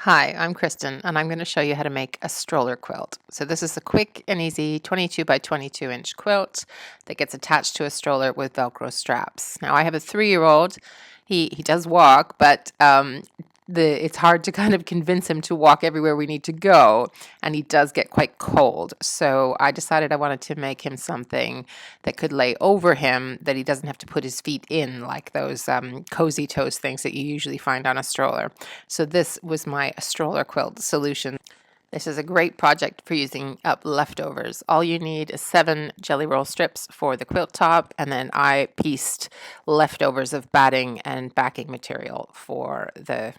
Hi, I'm Kristen, and I'm going to show you how to make a stroller quilt. So this is a quick and easy 22 by 22 inch quilt that gets attached to a stroller with Velcro straps. Now I have a 3-year-old. He does walk, but it's hard to kind of convince him to walk everywhere we need to go, and he does get quite cold. So I decided I wanted to make him something that could lay over him, that he doesn't have to put his feet in like those cozy toes things that you usually find on a stroller. So this was my stroller quilt solution. This is a great project for using up leftovers. All you need is 7 jelly roll strips for the quilt top, and then I pieced leftovers of batting and backing material for the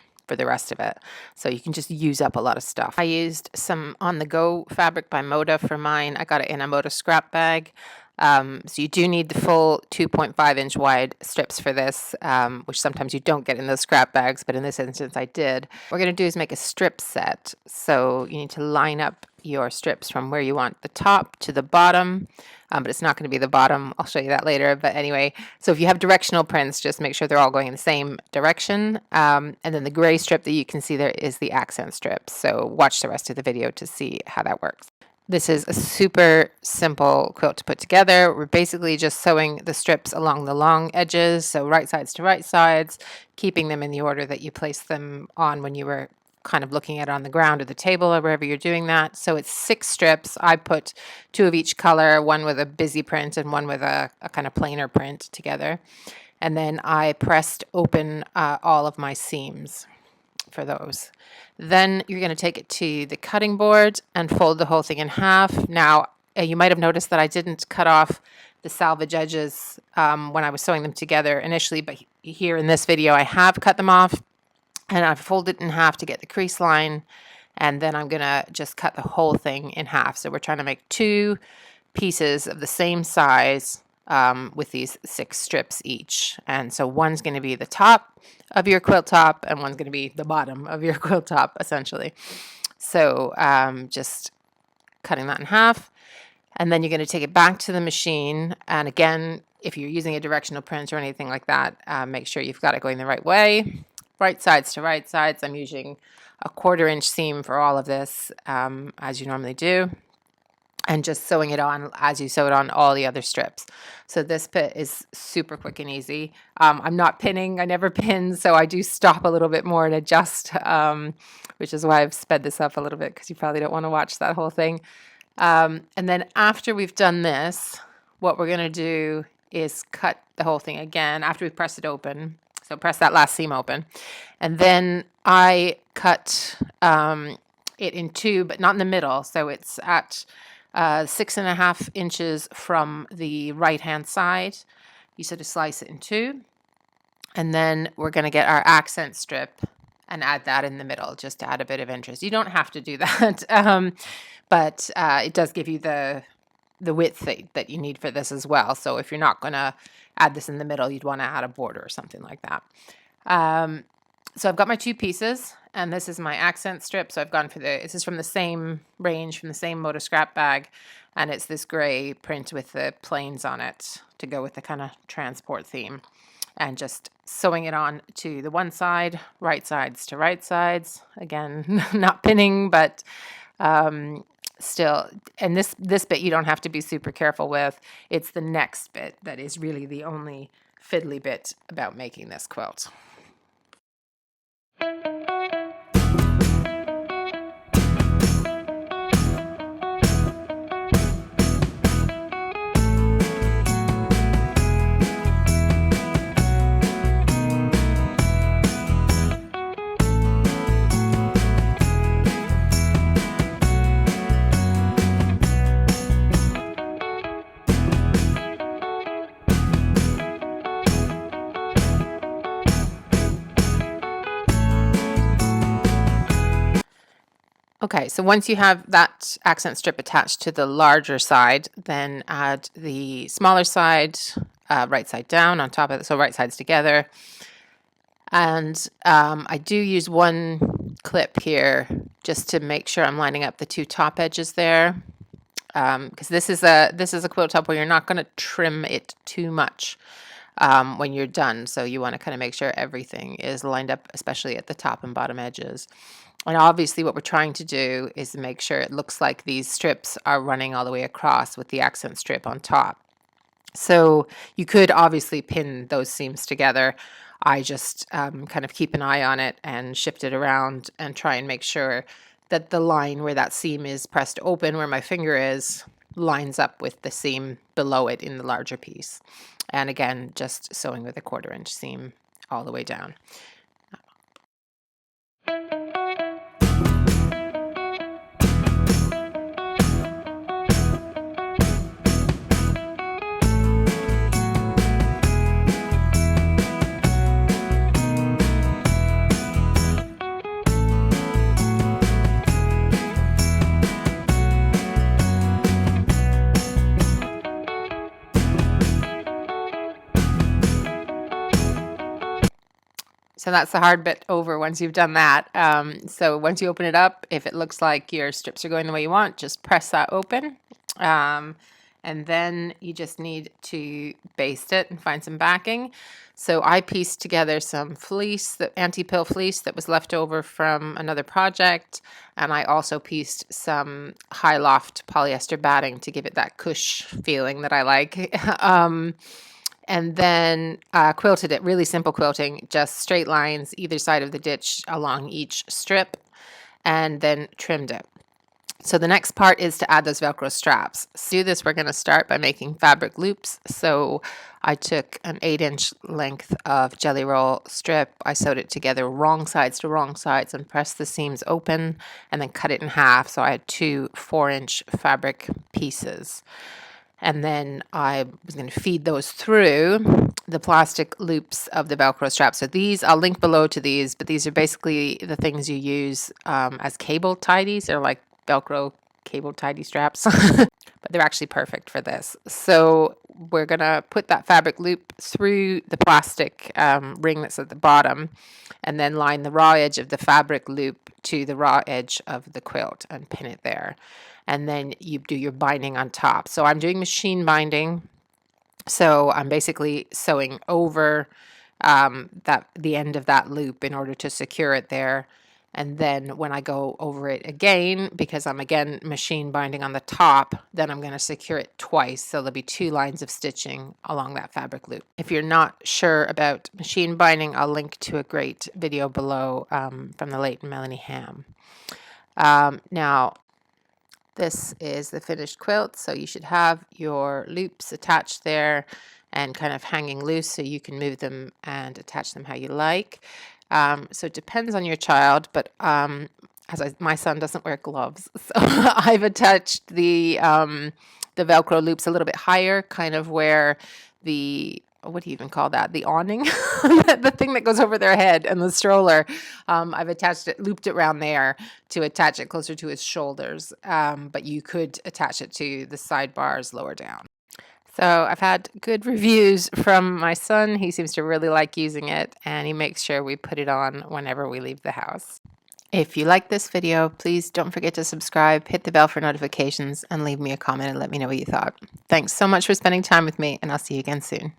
rest of it. So you can just use up a lot of stuff. I used some on-the-go fabric by Moda for mine. I got it in a Moda scrap bag. So you do need the full 2.5 inch wide strips for this, which sometimes you don't get in those scrap bags, but in this instance I did. What we're going to do is make a strip set. So you need to line up your strips from where you want the top to the bottom, but it's not going to be the bottom. I'll show you that later. But anyway, so if you have directional prints, just make sure they're all going in the same direction. And then the gray strip that you can see there is the accent strip. So watch the rest of the video to see how that works. This is a super simple quilt to put together. We're basically just sewing the strips along the long edges, so right sides to right sides, keeping them in the order that you placed them on when you were kind of looking at it on the ground or the table or wherever you're doing that. So it's 6 strips. I put 2 of each color, one with a busy print and one with a kind of plainer print together. And then I pressed open all of my seams for those. Then you're going to take it to the cutting board and fold the whole thing in half. Now, you might have noticed that I didn't cut off the salvage edges when I was sewing them together initially, but here in this video I have cut them off, and I've folded it in half to get the crease line, and then I'm going to just cut the whole thing in half. So we're trying to make 2 pieces of the same size with these 6 strips each. And so one's going to be the top of your quilt top and one's going to be the bottom of your quilt top, essentially. So just cutting that in half. And then you're going to take it back to the machine. And again, if you're using a directional print or anything like that, make sure you've got it going the right way. Right sides to right sides. I'm using a 1/4 inch seam for all of this, as you normally do. And just sewing it on as you sew it on all the other strips. So this bit is super quick and easy. I'm not pinning. I never pin, so I do stop a little bit more and adjust, which is why I've sped this up a little bit, because you probably don't want to watch that whole thing. And then after we've done this, what we're going to do is cut the whole thing again after we've pressed it open. So press that last seam open. And then I cut it in 2, but not in the middle. So it's at 6.5 inches from the right-hand side. You sort of slice it in 2. And then we're going to get our accent strip and add that in the middle, just to add a bit of interest. You don't have to do that, but it does give you the width that you need for this as well. So if you're not going to add this in the middle, you'd want to add a border or something like that. So I've got my 2 pieces, and this is my accent strip. So I've gone for this is from the same range, from the same Moda scrap bag, and it's this gray print with the planes on it to go with the kind of transport theme. And just sewing it on to the one side, right sides to right sides. Again, not pinning, but still. And this bit you don't have to be super careful with. It's the next bit that is really the only fiddly bit about making this quilt. Okay, so once you have that accent strip attached to the larger side, then add the smaller side, right side down on top of it, so right sides together. And I do use one clip here just to make sure I'm lining up the 2 top edges there, because this is a quilt top where you're not going to trim it too much. when you're done. So you want to kind of make sure everything is lined up, especially at the top and bottom edges. And obviously what we're trying to do is make sure it looks like these strips are running all the way across with the accent strip on top. So you could obviously pin those seams together. I just kind of keep an eye on it and shift it around and try and make sure that the line where that seam is pressed open, where my finger is, lines up with the seam below it in the larger piece. And again, just sewing with a 1/4 inch seam all the way down. So that's the hard bit over once you've done that. So once you open it up, if it looks like your strips are going the way you want, just press that open. And then you just need to baste it and find some backing. So I pieced together some fleece, the anti-pill fleece that was left over from another project. And I also pieced some high loft polyester batting to give it that cush feeling that I like. And then quilted it, really simple quilting, just straight lines either side of the ditch along each strip, and then trimmed it. So the next part is to add those Velcro straps. To do this, we're going to start by making fabric loops. So I took an 8-inch length of jelly roll strip. I sewed it together wrong sides to wrong sides and pressed the seams open and then cut it in half. So I had 2 4-inch fabric pieces. And then I was going to feed those through the plastic loops of the Velcro straps. So these, I'll link below to these, but these are basically the things you use as cable tidies. They're like Velcro cable tidy straps, but they're actually perfect for this. So we're going to put that fabric loop through the plastic ring that's at the bottom, and then line the raw edge of the fabric loop to the raw edge of the quilt and pin it there. And then you do your binding on top. So I'm doing machine binding. So I'm basically sewing over the end of that loop in order to secure it there. And then when I go over it again, because I'm again machine binding on the top, then I'm going to secure it twice. So there'll be 2 lines of stitching along that fabric loop. If you're not sure about machine binding, I'll link to a great video below from the late Melanie Ham. Now, this is the finished quilt, so you should have your loops attached there and kind of hanging loose so you can move them and attach them how you like. So it depends on your child, but my son doesn't wear gloves, so I've attached the Velcro loops a little bit higher, kind of where the, what do you even call that? The awning, the thing that goes over their head and the stroller. I've attached it, looped it around there to attach it closer to his shoulders. But you could attach it to the sidebars lower down. So I've had good reviews from my son. He seems to really like using it, and he makes sure we put it on whenever we leave the house. If you like this video, please don't forget to subscribe, hit the bell for notifications, and leave me a comment and let me know what you thought. Thanks so much for spending time with me, and I'll see you again soon.